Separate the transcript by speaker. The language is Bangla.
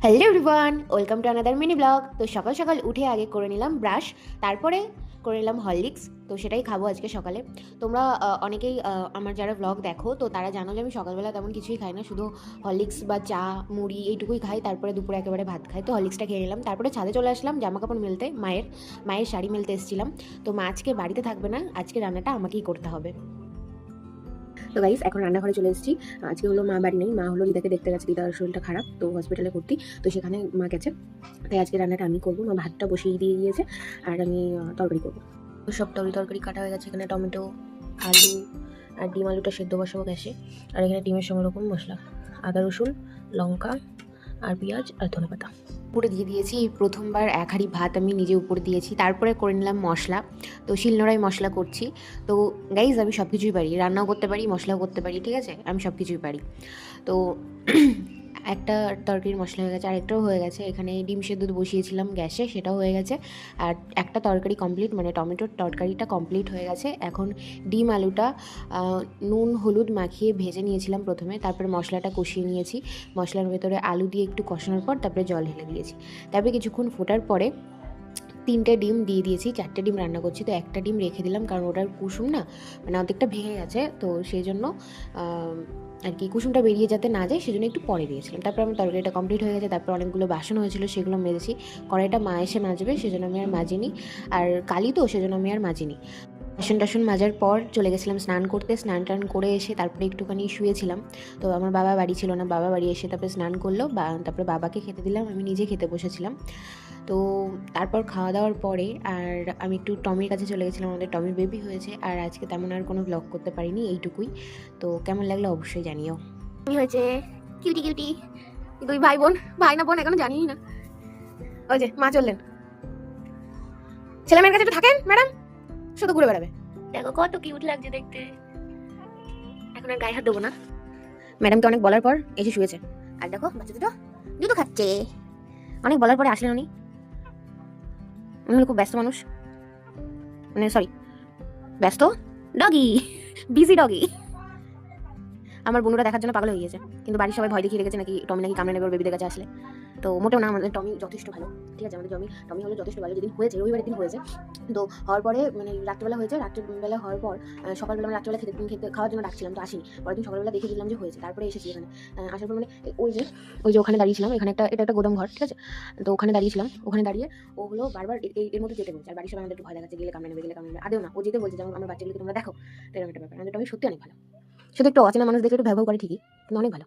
Speaker 1: Hello everyone, welcome to another mini blog. তো সকাল সকাল উঠে আগে করে নিলাম ব্রাশ, তারপরে করে নিলাম হরলিক্স। তো সেটাই খাবো আজকে সকালে। তোমরা অনেকেই আমার যারা ব্লগ দেখো তো তারা জানো যে আমি সকালবেলা তেমন কিছুই খাই না, শুধু হরলিক্স বা চা মুড়ি এইটুকুই খাই, তারপরে দুপুরে একেবারে ভাত খাই। তো হরলিক্সটা খেয়ে নিলাম, তারপরে ছাদে চলে আসলাম জামা কাপড় মেলতে, মায়ের শাড়ি মেলতে এসেছিলাম। তো মা আজকে বাড়িতে থাকবে না, আজকে রান্নাটা আমাকেই করতে হবে। তো গাইস এখন রান্নাঘরে চলে এসেছি। আজকে হলো মা বাড়ি নেই, মা হলো দিদাকে দেখতে গেছে, দিদার শরীরটা খারাপ তো হসপিটালে ভর্তি। তো সেখানে মা গেছে, তাই আজকে রান্নাটা আমি করবো। মা ভাতটা বসিয়ে দিয়ে গিয়েছে আর আমি তরকারি করবো। তো সব তরকারি কাটা হয়ে গেছে, এখানে টমেটো, আলু আর ডিম আলুটা সেদ্ধ বসাবো গ্যাসে। আর এখানে ডিমের সঙ্গে রকম মশলা, আদা রসুন লঙ্কা আর পেঁয়াজ আর ধনেপাতা উপরে দিয়ে দিয়েছি। এই প্রথমবার এক হাঁড়ি ভাত আমি নিজে উপরে দিয়েছি, তারপরে করে নিলাম মশলা। তো শিলনোড়ায় মশলা করছি। তো গাইজ আমি সব কিছুই পারি, রান্নাও করতে পারি, মশলাও করতে পারি, ঠিক আছে, আমি সব কিছুই পারি। তো একটা তরকারির মশলা হয়ে গেছে, আরেকটাও হয়ে গেছে। এখানে ডিম সেদ্ধ বসিয়েছিলাম গ্যাসে, সেটাও হয়ে গেছে। আর একটা তরকারি কমপ্লিট, মানে টমেটোর তরকারিটা কমপ্লিট হয়ে গেছে। এখন ডিম আলুটা নুন হলুদ মাখিয়ে ভেজে নিয়েছিলাম প্রথমে, তারপরে মশলাটা কষিয়ে নিয়েছি। মশলার ভেতরে আলু দিয়ে একটু কষানোর পর তারপরে জল ঢেলে দিয়েছি। তারপরে কিছুক্ষণ ফোটার পরে 3টে ডিম দিয়ে দিয়েছি। 4টে ডিম রান্না করছি, তো একটা ডিম রেখে দিলাম, কারণ ওটার কুসুম না মানে অর্ধেকটা ভেঙে গেছে, তো সেই জন্য আর কি কুসুমটা বেরিয়ে যাতে না যায় সেজন্য একটু পরে দিয়েছিলাম। তারপর আমার তরকারিটা কমপ্লিট হয়ে গেছে। তারপর অনেকগুলো বাসন হয়েছিল, সেগুলো মেজেছি। কড়াইটা মা এসে মাজবে, সেজন্য আমি আর মাজিনি। আর কালি তো সেজন্য আমি আর মাজিনি। বাসন টাসন মাজার পর চলে গেছিলাম স্নান করতে। স্নান টান করে এসে তারপরে একটুখানি শুয়েছিলাম। তো আমার বাবা বাড়ি ছিল না, বাবা বাড়ি এসে তারপরে স্নান করলো, তারপরে বাবাকে খেতে দিলাম, আমি নিজে খেতে বসেছিলাম। তো তারপর খাওয়া দাওয়ার পরে আর আমি একটু টমির কাছে চলে গেছিলাম, আমাদের টমির বেবি হয়েছে। আর আজকে তেমন আর কোনো ব্লগ করতে পারিনি, এইটুকুই। তো কেমন লাগলো অবশ্যই জানিও।
Speaker 2: আমি হয়েছে কিউটি কিউটি দুই ভাই বোন, ভাই না বোন এখনো জানি না। ওই যে মা চললেন, ছেলে মেয়ের কাছে একটু থাকেন ম্যাডাম, শুধু ঘুরে বেড়াবে। দেখো কত কিউট লাগছে দেখতে। এখন আর গায়ে হাত দেবো না। ম্যাডামকে অনেক বলার পর এসে শুয়েছে। আর দেখো বাচ্চা দুটো দুটো খাচ্ছে। অনেক বলার পরে আসলেন উনি। উনি হলো খুব ব্যস্ত মানুষ, মানে সরি ব্যস্ত ডগি, বিজি ডগি। আমার বন্ধুরা দেখার জন্য পাগল হয়ে গেছে, কিন্তু বাড়ির সবাই ভয় দেখিয়ে রেখেছে নাকি টমি নাকি কামড়ে নেবে ওর বেবিদের কাছে আসলে। তো মোটেও না, আমাদের টমি যথেষ্ট ভালো, ঠিক আছে, আমাদের টমি হলো যথেষ্ট ভালো। যেদিন হয়েছে রবিবারের দিন হয়েছে, তো হওয়ার পরে মানে রাত্রেবেলা হয়েছে, রাত্রেবেলা হওয়ার পর সকালবেলা মানে রাত্রেবেলা খেতে খাওয়ার জন্য ডাকছিলাম, তো আসিনি। পরের দিন সকালবেলা দেখে দিলাম যে হয়েছে, তারপরে এসেছি এখানে। আসার পর মানে ওই যে ওখানে দাঁড়িয়েছিলাম, এখানে এটা একটা গোদাম ঘর, ঠিক আছে। তো ওখানে দাঁড়িয়েছিলাম, ওখানে দাঁড়িয়ে ও হলো বারবার এর মধ্যে যেতে বলছে। আর বাড়ির সবাই আমাদের একটু ভয় দেখাচ্ছে, গেলে কামড়ে নেবে। আদেও না, ও যেতে বলছে, যেমন আমার বাচ্চাগুলোকে তোমরা দেখো, তো এরকম একটা ব্যাপার। আমাদের টমি সত্যি অনেক ভালো, শুধু একটু অচেনা মানুষ দেখে একটু ব্যবহার করে ঠিকই, কিন্তু অনেক ভালো।